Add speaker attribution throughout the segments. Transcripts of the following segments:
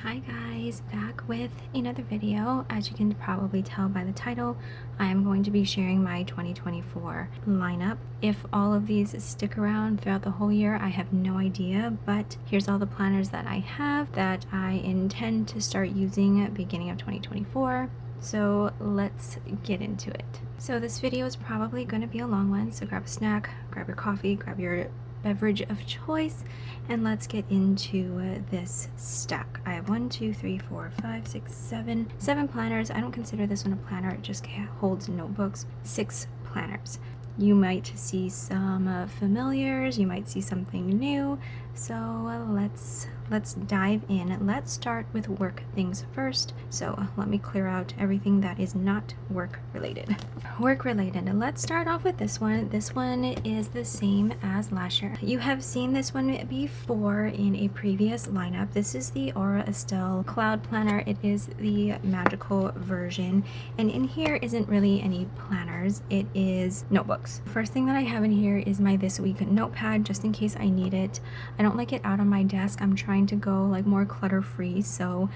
Speaker 1: Hi guys, back with another video. As you can probably tell by the title, I am going to be sharing my 2024 lineup. If all of these stick around throughout the whole year, I have no idea, but here's all the planners that I have that I intend to start using at beginning of 2024. So let's get into it. So this video is probably going to be a long one, so grab a snack, grab your coffee, grab your beverage of choice, and let's get into this stack. I have 7 planners. I don't consider this one a planner, it just holds notebooks. 6 planners. You might see some familiars, you might see something new, so let's dive in. Let's start with work things first. So let me clear out everything that is not work related. Work related, let's start off with this one. This one is the same as last year. You have seen this one before in a previous lineup. This is the Ahua St Cloud Planner. It is the magical version, and in here isn't really any planners, it is notebooks. First thing that I have in here is my this week notepad, just in case I need it. I don't like it out on my desk. I'm trying to go like more clutter free, so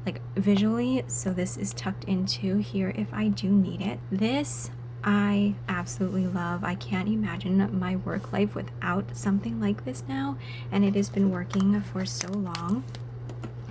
Speaker 1: like visually, so this is tucked into here if I do need it. This I absolutely love. I can't imagine my work life without something like this now, and it has been working for so long.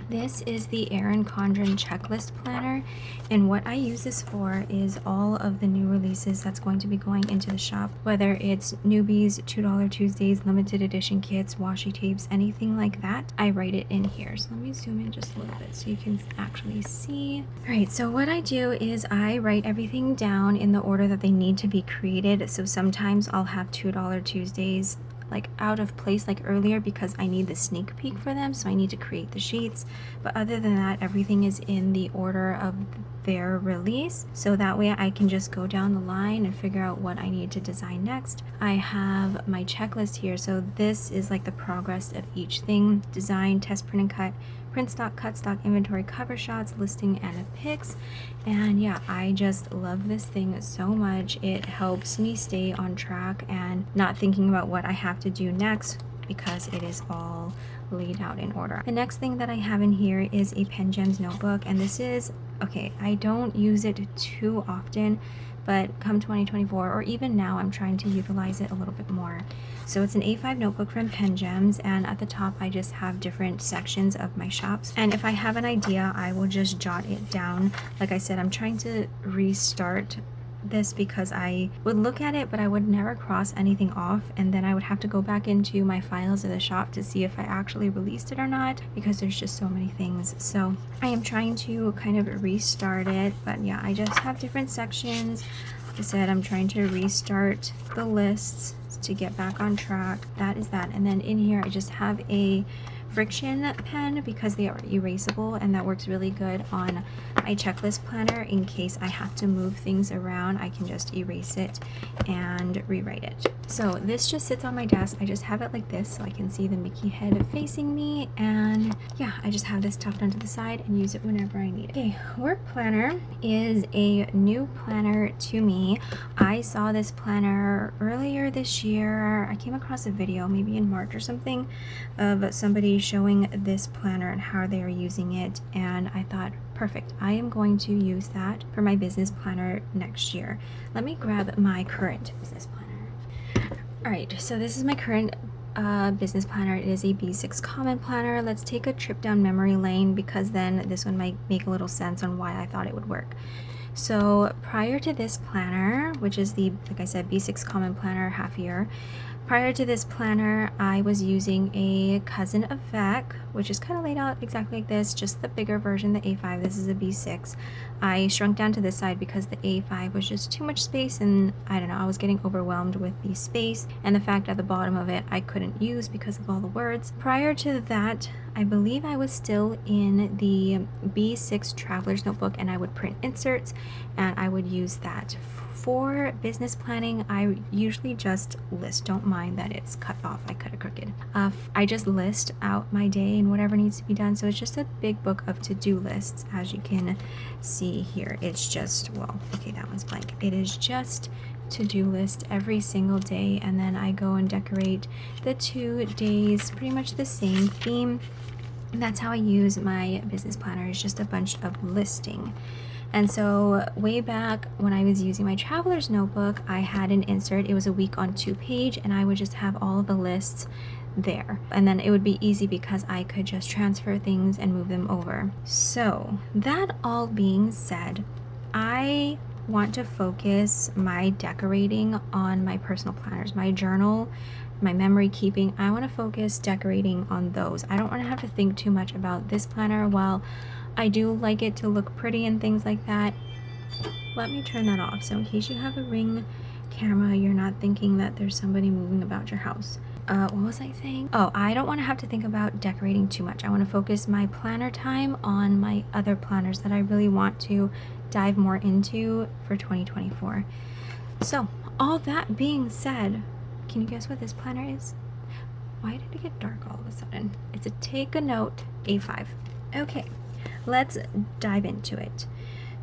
Speaker 1: This is the Erin Condren checklist planner, and what I use this for is all of the new releases that's going to be going into the shop, whether it's newbies, $2 Tuesdays, limited edition kits, washi tapes, anything like that. I write it in here. So let me zoom in just a little bit so you can actually see. All right, so what I do is I write everything down in the order that they need to be created. So sometimes I'll have $2 Tuesdays like out of place like earlier because I need the sneak peek for them, so I need to create the sheets. But other than that, everything is in the order of their release, so that way I can just go down the line and figure out what I need to design next. I have my checklist here, so this is like the progress of each thing: design, test, print and print stock, cut stock, inventory, cover shots, listing, and pics. And yeah, I just love this thing so much. It helps me stay on track and not thinking about what I have to do next, because it is all laid out in order. The next thing that I have in here is a Pen Gems notebook, and this is, okay, I don't use it too often, but come 2024 or even now, I'm trying to utilize it a little bit more. So it's an A5 notebook from Pen Gems, and at the top I just have different sections of my shops, and if I have an idea I will just jot it down. Like I said, I'm trying to restart this because I would look at it but I would never cross anything off, and then I would have to go back into my files of the shop to see if I actually released it or not, because there's just so many things. So I am trying to kind of restart it, but yeah, I just have different sections. Like I said, I'm trying to restart the lists to get back on track. That is that. And then in here I just have a friction pen because they are erasable, and that works really good on my checklist planner. In case I have to move things around, I can just erase it and rewrite it. So this just sits on my desk. I just have it like this so I can see the Mickey head facing me, and yeah, I just have this tucked onto the side and use it whenever I need it. Okay, work planner is a new planner to me. I saw this planner earlier this year. I came across a video maybe in March or something of somebody showing this planner and how they are using it, and I thought, perfect, I am going to use that for my business planner next year. Let me grab my current business planner. All right, so this is my current business planner. It is a B6 common planner. Let's take a trip down memory lane, because then this one might make a little sense on why I thought it would work. So prior to this planner, which is the, like I said, B6 common planner half year, prior to this planner, I was using a cousin of VEC, which is kind of laid out exactly like this, just the bigger version, the A5. This is a B6. I shrunk down to this side because the A5 was just too much space, and I don't know, I was getting overwhelmed with the space and the fact at the bottom of it I couldn't use because of all the words. Prior to that, I believe I was still in the B6 Traveler's Notebook, and I would print inserts and I would use that. For business planning, I usually just list. Don't mind that it's cut off. I cut it crooked. I just list out my day and whatever needs to be done. So it's just a big book of to-do lists. As you can see here, it's just, well, okay, that one's blank. It is just to-do list every single day, and then I go and decorate the 2 days, pretty much the same theme. That's how I use my business planner, is just a bunch of listing. And so way back when I was using my traveler's notebook, I had an insert. It was a week on 2 page, and I would just have all of the lists there. And then it would be easy because I could just transfer things and move them over. So that all being said, I want to focus my decorating on my personal planners, my journal, my memory keeping. I want to focus decorating on those. I don't want to have to think too much about this planner. While I do like it to look pretty and things like that, let me turn that off, so in case you have a Ring camera, you're not thinking that there's somebody moving about your house. What was I saying? Oh, I don't want to have to think about decorating too much. I want to focus my planner time on my other planners that I really want to dive more into for 2024. So all that being said, can you guess what this planner is? Why did it get dark all of a sudden? It's a Take a Note A5. Okay, let's dive into it.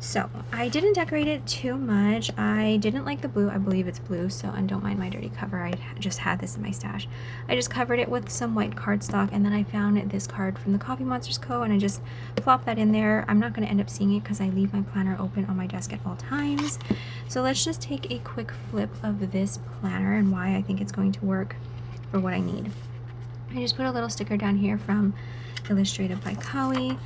Speaker 1: So I didn't decorate it too much. I didn't like the blue. I believe it's blue, so, and don't mind my dirty cover. I just had this in my stash. I just covered it with some white cardstock, and then I found this card from the Coffee Monsters Co. and I just plopped that in there. I'm not going to end up seeing it because I leave my planner open on my desk at all times. So let's just take a quick flip of this planner and why I think it's going to work for what I need. I just put a little sticker down here from Illustrated by Kawi,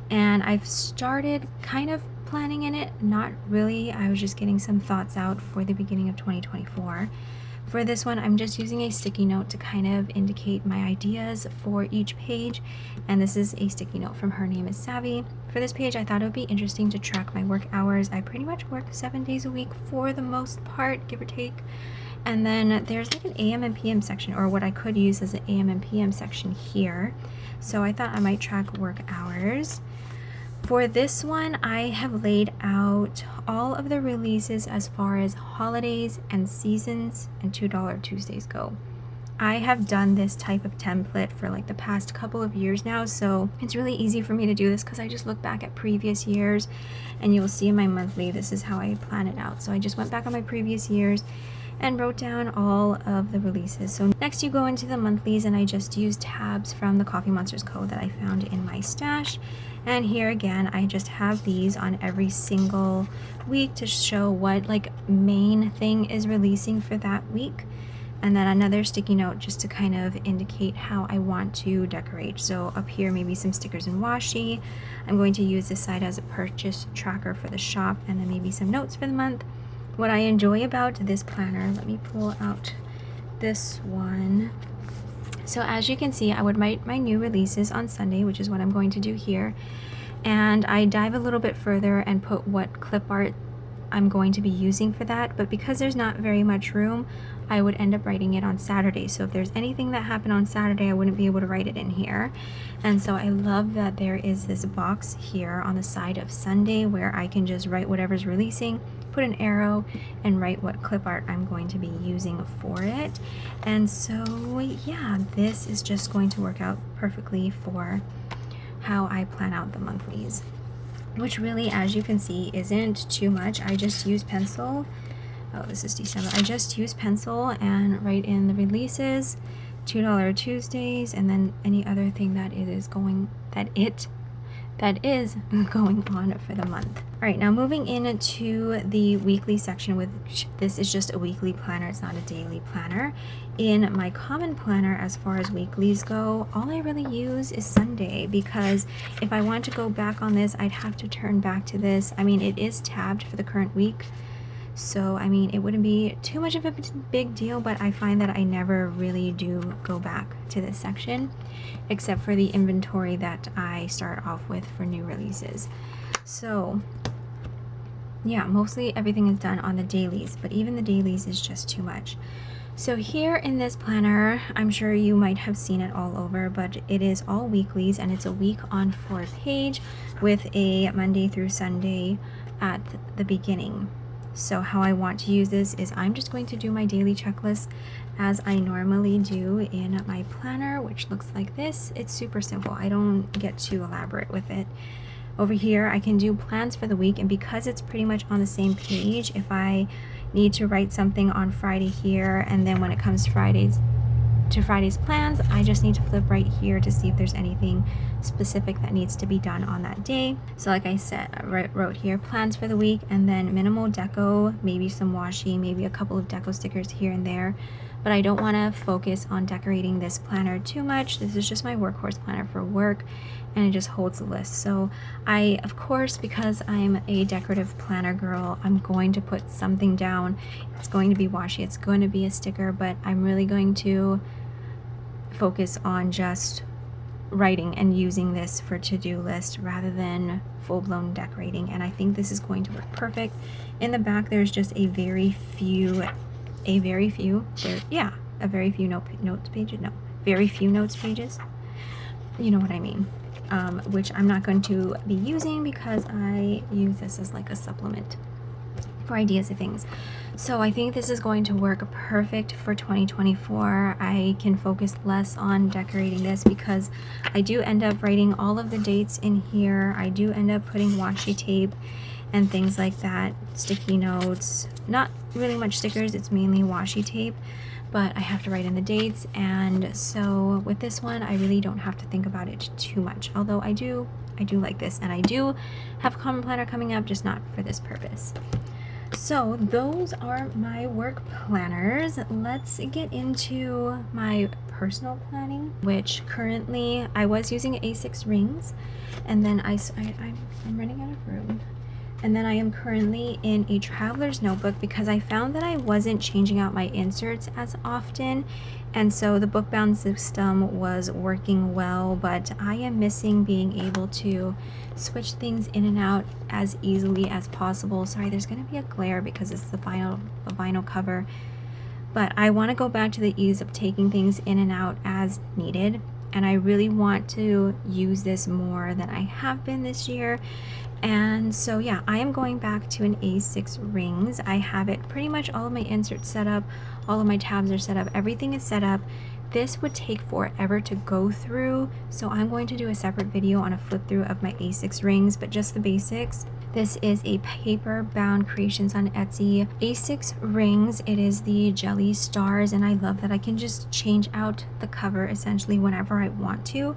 Speaker 1: and I've started kind of planning in it. Not really. I was just getting some thoughts out for the beginning of 2024. For this one, I'm just using a sticky note to kind of indicate my ideas for each page, and this is a sticky note from Her Name is Savvy. For this page, I thought it would be interesting to track my work hours. I pretty much work 7 days a week for the most part, give or take. And then there's like an AM and PM section, or what I could use as an AM and PM section here. So I thought I might track work hours. For this one, I have laid out all of the releases as far as holidays and seasons and $2 Tuesdays go. I have done this type of template for like the past couple of years now, so it's really easy for me to do this because I just look back at previous years, and you'll see in my monthly, this is how I plan it out. So I just went back on my previous years and wrote down all of the releases. So next you go into the monthlies, and I just used tabs from the Coffee Monsters Co. that I found in my stash. And here again, I just have these on every single week to show what like main thing is releasing for that week. And then another sticky note just to kind of indicate how I want to decorate. So up here, maybe some stickers and washi. I'm going to use this side as a purchase tracker for the shop, and then maybe some notes for the month. What I enjoy about this planner, let me pull out this one. So as you can see, I would write my new releases on Sunday, which is what I'm going to do here. And I dive a little bit further and put what clip art I'm going to be using for that. But because there's not very much room, I would end up writing it on Saturday. So if there's anything that happened on Saturday, I wouldn't be able to write it in here. And so I love that there is this box here on the side of Sunday where I can just write whatever's releasing, put an arrow, and write what clip art I'm going to be using for it. And so yeah, this is just going to work out perfectly for how I plan out the monthlies, which really, as you can see, isn't too much. I just use pencil. Oh, this is December. I just use pencil and write in the releases, $2 Tuesdays, and then any other thing that is going on for the month. All right, now moving into the weekly section, which this is just a weekly planner, it's not a daily planner. In my common planner, as far as weeklies go, all I really use is Sunday, because if I want to go back on this, I'd have to turn back to this. I mean, it is tabbed for the current week, so I mean, it wouldn't be too much of a big deal, but I find that I never really do go back to this section, except for the inventory that I start off with for new releases. So yeah, mostly everything is done on the dailies, but even the dailies is just too much. So here in this planner, I'm sure you might have seen it all over, but it is all weeklies, and it's a week on 4 page with a Monday through Sunday at the beginning. So how I want to use this is I'm just going to do my daily checklist as I normally do in my planner, which looks like this. It's super simple. I don't get too elaborate with it. Over here, I can do plans for the week, and because it's pretty much on the same page, if I need to write something on Friday here, and then when it comes Fridays to Friday's plans. I just need to flip right here to see if there's anything specific that needs to be done on that day. So like I said, I wrote here plans for the week, and then minimal deco, maybe some washi, maybe a couple of deco stickers here and there. But I don't want to focus on decorating this planner too much. This is just my workhorse planner for work, and it just holds the list. So I, of course, because I'm a decorative planner girl, I'm going to put something down. It's going to be washi, it's going to be a sticker, but I'm really going to focus on just writing and using this for to-do list rather than full-blown decorating. And I think this is going to work perfect. In the back, there's just a very few notes pages. You know what I mean. Which I'm not going to be using because I use this as like a supplement for ideas of things. So I think this is going to work perfect for 2024. I can focus less on decorating this because I do end up writing all of the dates in here. I do end up putting washi tape and things like that, sticky notes, not really much stickers, it's mainly washi tape, but I have to write in the dates. And so with this one, I really don't have to think about it too much, although I do like this, and I do have a common planner coming up, just not for this purpose. So those are my work planners. Let's get into my personal planning, which currently I was using A6 rings, and then I'm running out of room. And then I am currently in a traveler's notebook because I found that I wasn't changing out my inserts as often, and so the book bound system was working well, but I am missing being able to switch things in and out as easily as possible. Sorry, there's going to be a glare because it's the vinyl cover, but I want to go back to the ease of taking things in and out as needed, and I really want to use this more than I have been this year. And so yeah, I am going back to an A6 rings. I have it pretty much all of my inserts set up, all of my tabs are set up, everything is set up. This would take forever to go through, so I'm going to do a separate video on a flip through of my A6 rings, but just the basics. This is a paper bound creations on Etsy A6 rings. It is the jelly stars, and I love that I can just change out the cover essentially whenever I want to.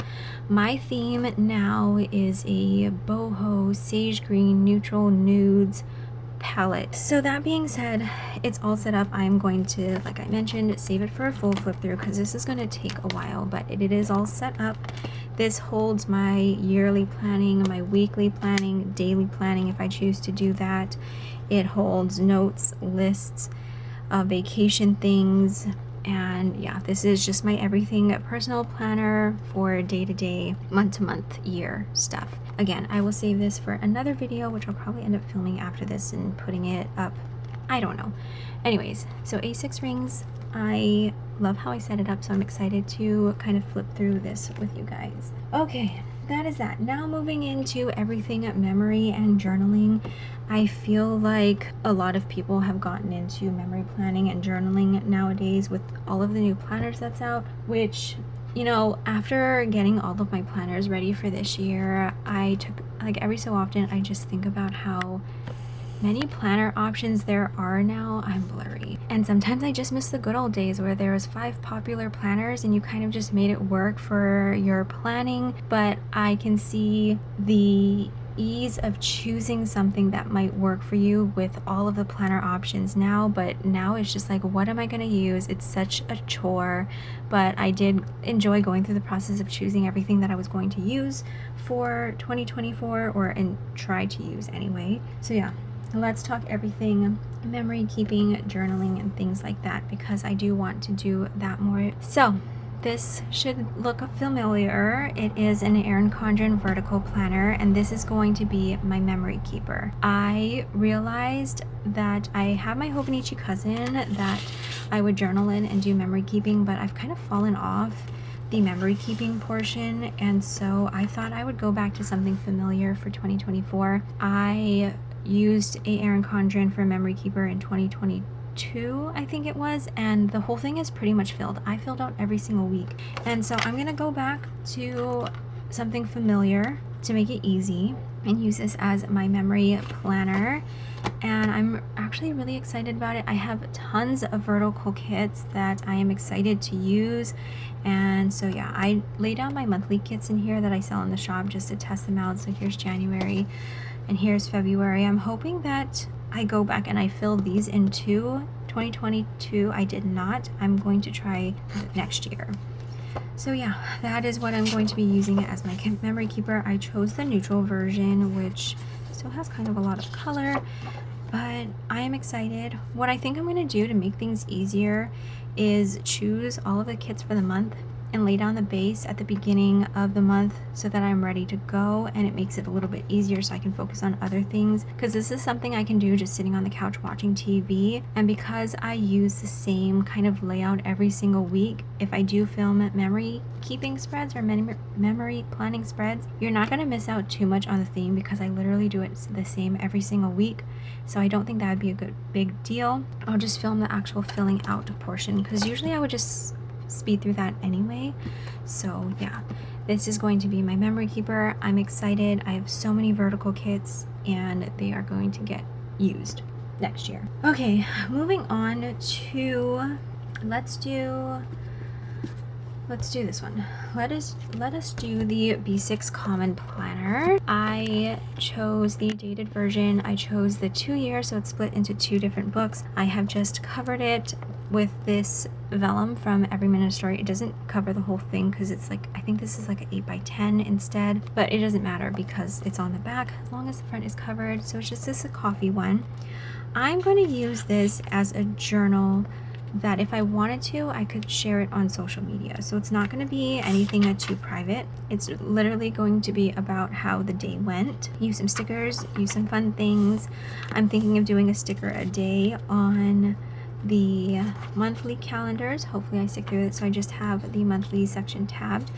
Speaker 1: My theme now is a boho sage green neutral nudes palette. So that being said, it's all set up. I'm going to, like I mentioned, save it for a full flip through because this is going to take a while, but it is all set up. This holds my yearly planning, my weekly planning, daily planning if I choose to do that. It holds notes, lists, vacation things, and yeah, this is just my everything personal planner for day-to-day, month-to-month, year stuff. Again, I will save this for another video, which I'll probably end up filming after this and putting it up. I don't know. Anyways, so A6 rings, I love how I set it up, so I'm excited to kind of flip through this with you guys. Okay, that is that. Now moving into everything memory and journaling. I feel like a lot of people have gotten into memory planning and journaling nowadays with all of the new planners that's out, which, you know, after getting all of my planners ready for this year, I took, like, every so often I just think about how many planner options there are now. I'm blurry, and sometimes I just miss the good old days where there was 5 popular planners and you kind of just made it work for your planning. But I can see the ease of choosing something that might work for you with all of the planner options now, but now it's just like, what am I going to use? It's such a chore, but I did enjoy going through the process of choosing everything that I was going to use for 2024, and try to use anyway. So yeah, let's talk everything memory keeping, journaling, and things like that, because I do want to do that more. So this should look familiar. It is an Erin Condren vertical planner, and this is going to be my memory keeper. I realized that I have my Hobonichi cousin that I would journal in and do memory keeping, but I've kind of fallen off the memory keeping portion, and so I thought I would go back to something familiar for 2024. I used a Erin Condren for memory keeper in 2022, I think it was, and the whole thing is pretty much filled. I filled out every single week, and so I'm gonna go back to something familiar to make it easy and use this as my memory planner. and I'm actually really excited about it. I have tons of vertical kits that I am excited to use, and so yeah, I lay down my monthly kits in here that I sell in the shop just to test them out. So here's January and here's February. I'm hoping that I go back and I fill these in too. 2022 I did not. I'm going to try next year. So yeah, that is what I'm going to be using as my memory keeper. I chose the neutral version, which still has kind of a lot of color, but I am excited. What I think I'm going to do to make things easier is choose all of the kits for the month and lay down the base at the beginning of the month so that I'm ready to go, and it makes it a little bit easier so I can focus on other things, because this is something I can do just sitting on the couch watching TV. And because I use the same kind of layout every single week, if I do film memory keeping spreads or memory planning spreads, you're not going to miss out too much on the theme, because I literally do it the same every single week. So I don't think that would be a big deal. I'll just film the actual filling out portion, because usually I would just speed through that anyway. So yeah, this is going to be my memory keeper. I'm excited. I have so many vertical kits and they are going to get used next year. Okay, moving on to, let's do this one. Let us do the B6 Common Planner. I chose the dated version. I chose the 2-year, so it's split into 2 different books. I have just covered it with this vellum from Every Minute Story. It doesn't cover the whole thing because it's like, I think this is like an 8x10 instead, but it doesn't matter because it's on the back as long as the front is covered. So it's just this a coffee one. I'm going to use this as a journal that if I wanted to, I could share it on social media. So it's not going to be anything too private. It's literally going to be about how the day went. Use some stickers, use some fun things. I'm thinking of doing a sticker a day on the monthly calendars. Hopefully I stick through it. So I just have the monthly section tabbed.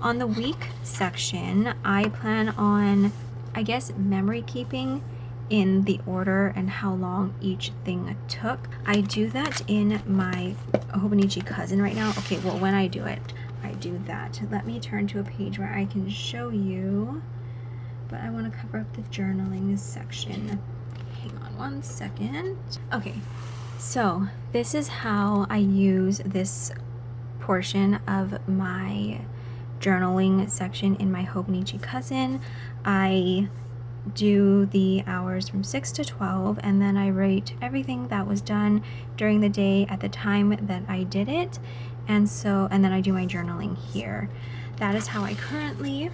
Speaker 1: On the week section, I plan on, I guess, memory keeping in the order and how long each thing took. I do that in my Hobonichi Cousin right now. Okay, well, when I do it, I do that. Let me turn to a page where I can show you, but I want to cover up the journaling section. Hang on one second. Okay, so this is how I use this portion of my journaling section in my Hobonichi Cousin. I do the hours from 6 to 12, and then I write everything that was done during the day at the time that I did it, and then I do my journaling here. That is how I currently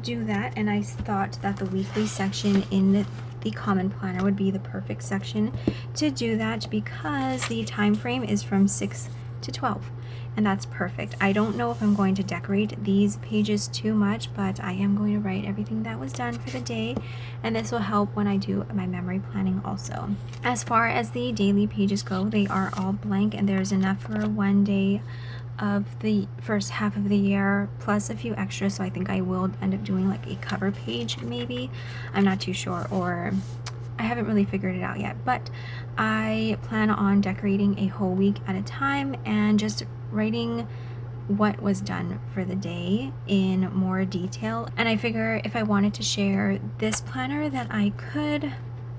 Speaker 1: do that, and I thought that the weekly section in the Common Planner would be the perfect section to do that, because the time frame is from 6 to 12. And that's perfect. I don't know if I'm going to decorate these pages too much, but I am going to write everything that was done for the day, and this will help when I do my memory planning also. As far as the daily pages go, they are all blank, and there's enough for one day of the first half of the year plus a few extras, so I think I will end up doing like a cover page maybe. I'm not too sure, or I haven't really figured it out yet, but I plan on decorating a whole week at a time and just writing what was done for the day in more detail. And I figure if I wanted to share this planner that I could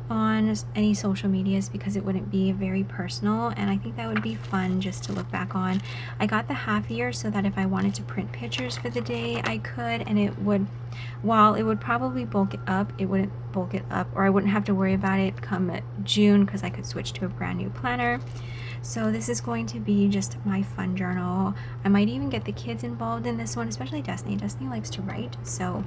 Speaker 1: on any social medias, because it wouldn't be very personal, and I think that would be fun just to look back on. I got the half year so that if I wanted to print pictures for the day, I could, and it would, while it would probably bulk it up, it wouldn't bulk it up, or I wouldn't have to worry about it come June, because I could switch to a brand new planner. So this is going to be just my fun journal. I might even get the kids involved in this one, especially Destiny. Destiny likes to write, so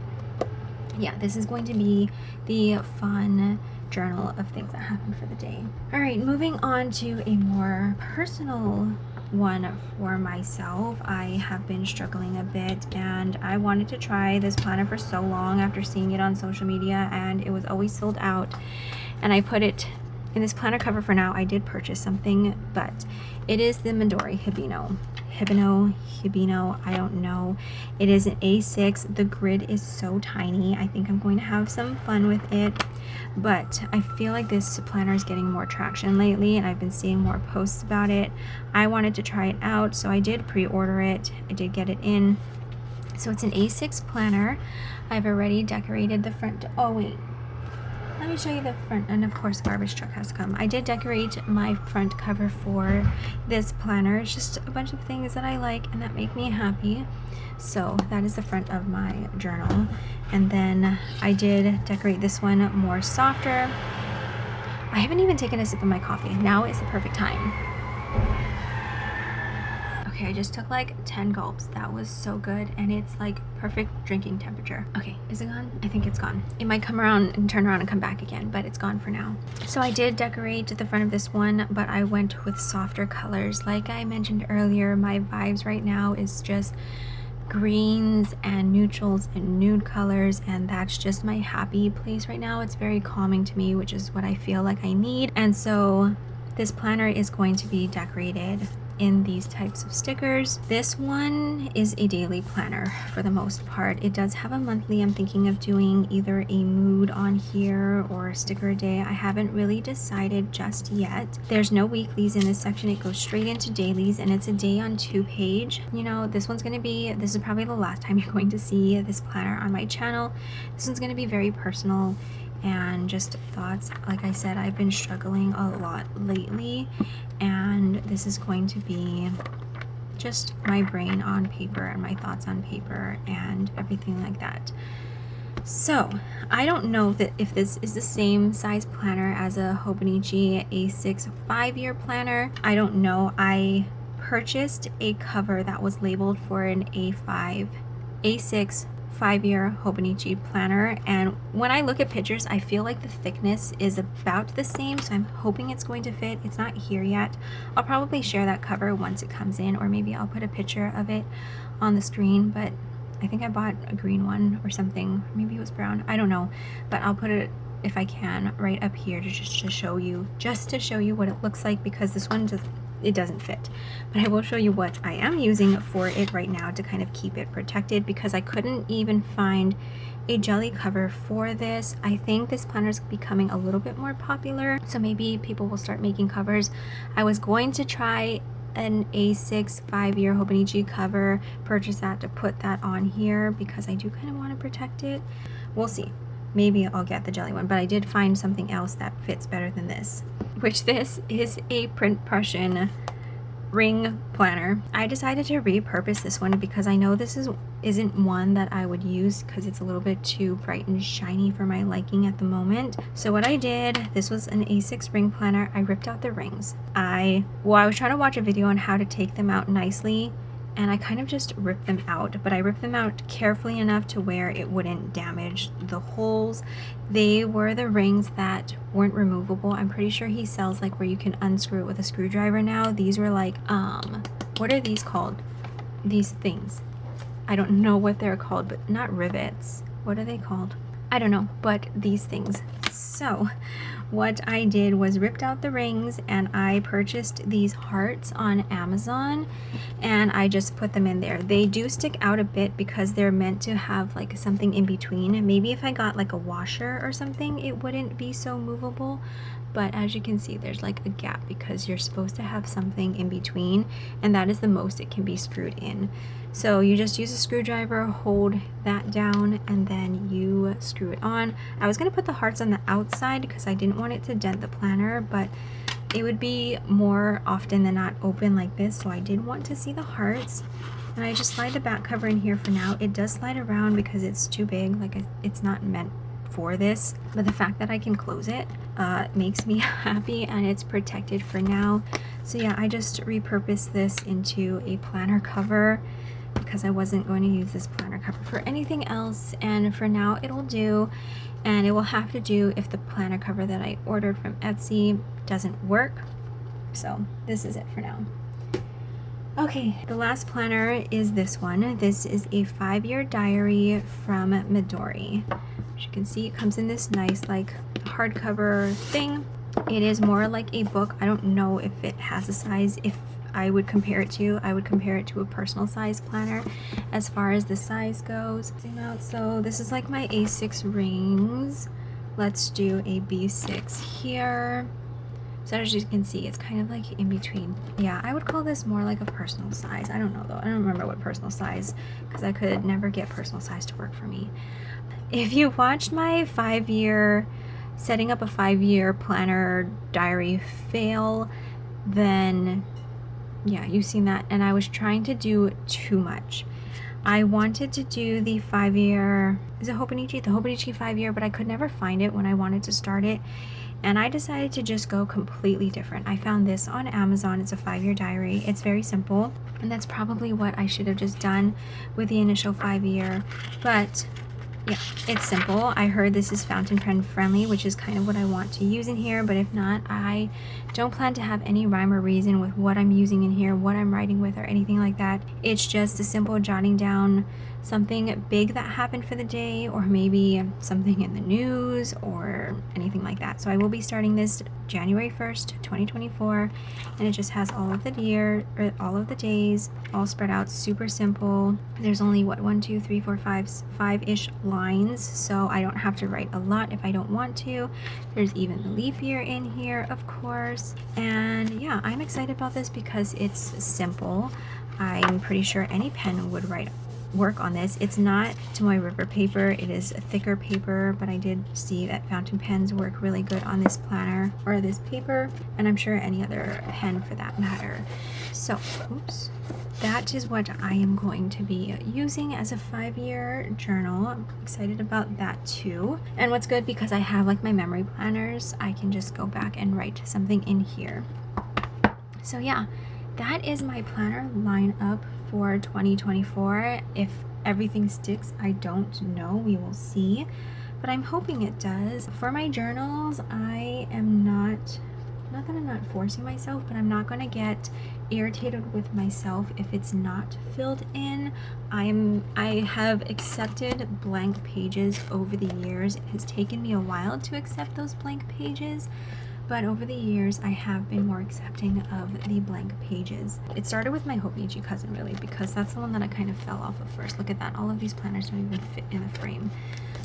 Speaker 1: yeah, this is going to be the fun journal of things that happened for the day. All right, moving on to a more personal one for myself. I have been struggling a bit, and I wanted to try this planner for so long after seeing it on social media, and it was always sold out. And I put it in this planner cover for now. I did purchase something, but it is the Midori Hibino, I don't know. It is an A6. The grid is so tiny. I think I'm going to have some fun with it, but I feel like this planner is getting more traction lately, and I've been seeing more posts about it. I wanted to try it out, so I did pre-order it. I did get it in. So it's an A6 planner. I've already decorated the front. Oh wait, let me show you the front, and of course garbage truck has come. I did decorate my front cover for this planner. It's just a bunch of things that I like and that make me happy. So that is the front of my journal. And then I did decorate this one more softer. I haven't even taken a sip of my coffee. Now is the perfect time. Okay, I just took like 10 gulps. That was so good, and it's like perfect drinking temperature. Okay, is it gone? I think it's gone. It might come around and turn around and come back again, but it's gone for now. So I did decorate the front of this one, but I went with softer colors. Like I mentioned earlier, my vibes right now is just greens and neutrals and nude colors, and that's just my happy place right now. It's very calming to me, which is what I feel like I need. And so this planner is going to be decorated in these types of stickers. This one is a daily planner for the most part. It does have a monthly. I'm thinking of doing either a mood on here or a sticker a day. I haven't really decided just yet. There's no weeklies in this section. It goes straight into dailies, and it's a day on 2 page. You know, this is probably the last time you're going to see this planner on my channel. This one's going to be very personal and just thoughts. Like I said, I've been struggling a lot lately, and this is going to be just my brain on paper and my thoughts on paper and everything like that. So I don't know that if this is the same size planner as a Hobonichi A6 5-year planner. I don't know. I purchased a cover that was labeled for an A6 5-year Hobonichi planner, and when I look at pictures, I feel like the thickness is about the same, so I'm hoping it's going to fit. It's not here yet. I'll probably share that cover once it comes in, or maybe I'll put a picture of it on the screen, but I think I bought a green one or something. Maybe it was brown. I don't know, but I'll put it, if I can, right up here to show you what it looks like, because this one it doesn't fit. But I will show you what I am using for it right now to kind of keep it protected, because I couldn't even find a jelly cover for this. I think this planner is becoming a little bit more popular, so maybe people will start making covers. I was going to try an A6 5-year Hobonichi cover, purchase that to put that on here because I do kind of want to protect it. We'll see. Maybe I'll get the jelly one, but I did find something else that fits better than this, which this is a print Prussian ring planner. I decided to repurpose this one because I know this isn't one that I would use because it's a little bit too bright and shiny for my liking at the moment. So what I did, this was an A6 ring planner. I ripped out the rings. I was trying to watch a video on how to take them out nicely, and I kind of just ripped them out, but I ripped them out carefully enough to where it wouldn't damage the holes. They were the rings that weren't removable. I'm pretty sure he sells like where you can unscrew it with a screwdriver now. These were like, what are these called? These things. I don't know what they're called, but not rivets. What are they called? I don't know, but these things. So what I did was ripped out the rings, and I purchased these hearts on Amazon, and I just put them in there. They do stick out a bit because they're meant to have like something in between. Maybe if I got like a washer or something, it wouldn't be so movable. But as you can see, there's like a gap because you're supposed to have something in between, and that is the most it can be screwed in. So you just use a screwdriver, hold that down, and then you screw it on. I was going to put the hearts on the outside because I didn't want it to dent the planner, but it would be more often than not open like this, so I did want to see the hearts. And I just slide the back cover in here for now. It does slide around because it's too big, like it's not meant for this, but the fact that I can close it makes me happy, and it's protected for now. So yeah, I just repurposed this into a planner cover because I wasn't going to use this planner cover for anything else, and for now it'll do, and it will have to do if the planner cover that I ordered from Etsy doesn't work. So this is it for now. Okay, the last planner is this one. This is a 5-year diary from Midori. As you can see, it comes in this nice like hardcover thing. It is more like a book. I don't know if it has a size. If I would compare it to a personal size planner as far as the size goes. Zoom out. So this is like my A6 rings. Let's do a B6 here. So as you can see, it's kind of like in between. Yeah, I would call this more like a personal size. I don't know though. I don't remember what personal size, because I could never get personal size to work for me. If you watched my 5-year setting up a 5-year planner diary fail, then yeah, you've seen that. And I was trying to do too much. I wanted to do the 5-year, is it Hobonichi? The Hobonichi 5-year, but I could never find it when I wanted to start it. And I decided to just go completely different. I found this on Amazon. It's a 5-year diary. It's very simple. And that's probably what I should have just done with the initial 5-year. But yeah, it's simple. I heard this is fountain pen friendly, which is kind of what I want to use in here. But if not, I don't plan to have any rhyme or reason with what I'm using in here, what I'm writing with, or anything like that. It's just a simple jotting down something big that happened for the day, or maybe something in the news or anything like that. So I will be starting this January 1st, 2024, and it just has all of the year, or all of the days, all spread out, super simple. There's only what, 1, 2, 3, 4, 5-ish lines, so I don't have to write a lot if I don't want to. There's even the leap year in here, of course. And yeah, I'm excited about this because it's simple. I'm pretty sure any pen would work on this. It's not Tomoe River paper, it is a thicker paper, but I did see that fountain pens work really good on this planner or this paper, and I'm sure any other pen for that matter. So, oops. That is what I am going to be using as a 5-year journal. I'm excited about that too. And what's good, because I have like my memory planners, I can just go back and write something in here. So yeah, that is my planner lineup for 2024. If everything sticks, I don't know, we will see, but I'm hoping it does. For my journals, I am not that I'm not forcing myself, but I'm not going to get irritated with myself if it's not filled in. I have accepted blank pages over the years. It has taken me a while to accept those blank pages, but over the years I have been more accepting of the blank pages. It started with my Hobonichi cousin, really, because that's the one that I kind of fell off of first. Look at that, all of these planners don't even fit in the frame.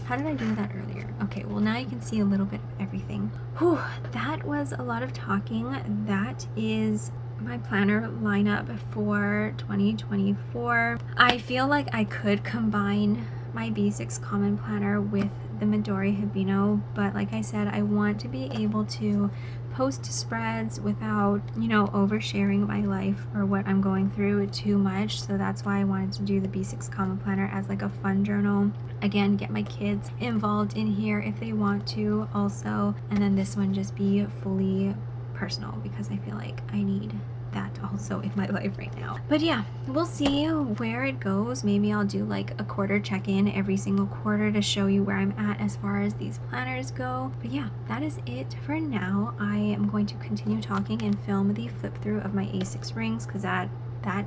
Speaker 1: How did I do that earlier? Okay, well now you can see a little bit of everything. Whew, that was a lot of talking. That is my planner lineup for 2024. I feel like I could combine my B6 Common Planner with the Midori Hibino, but like I said, I want to be able to post spreads without, you know, oversharing my life or what I'm going through too much. So that's why I wanted to do the B6 Common Planner as like a fun journal. Again, get my kids involved in here if they want to also, and then this one just be fully personal because I feel like I need that also in my life right now. But yeah, we'll see where it goes. Maybe I'll do like a quarter check-in every single quarter to show you where I'm at as far as these planners go. But yeah, that is it for now. I am going to continue talking and film the flip through of my A6 rings because that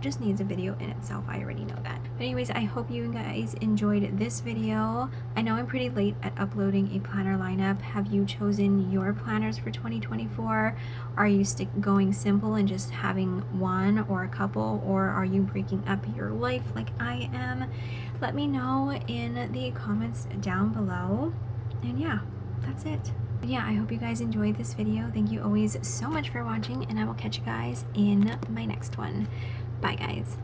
Speaker 1: just needs a video in itself. I already know that. But anyways, I hope you guys enjoyed this video. I know I'm pretty late at uploading a planner lineup. Have you chosen your planners for 2024? Are you going simple and just having one or a couple, or are you breaking up your life like I am? Let me know in the comments down below. And yeah, that's it. Yeah, I hope you guys enjoyed this video. Thank you always so much for watching, and I will catch you guys in my next one. Bye guys.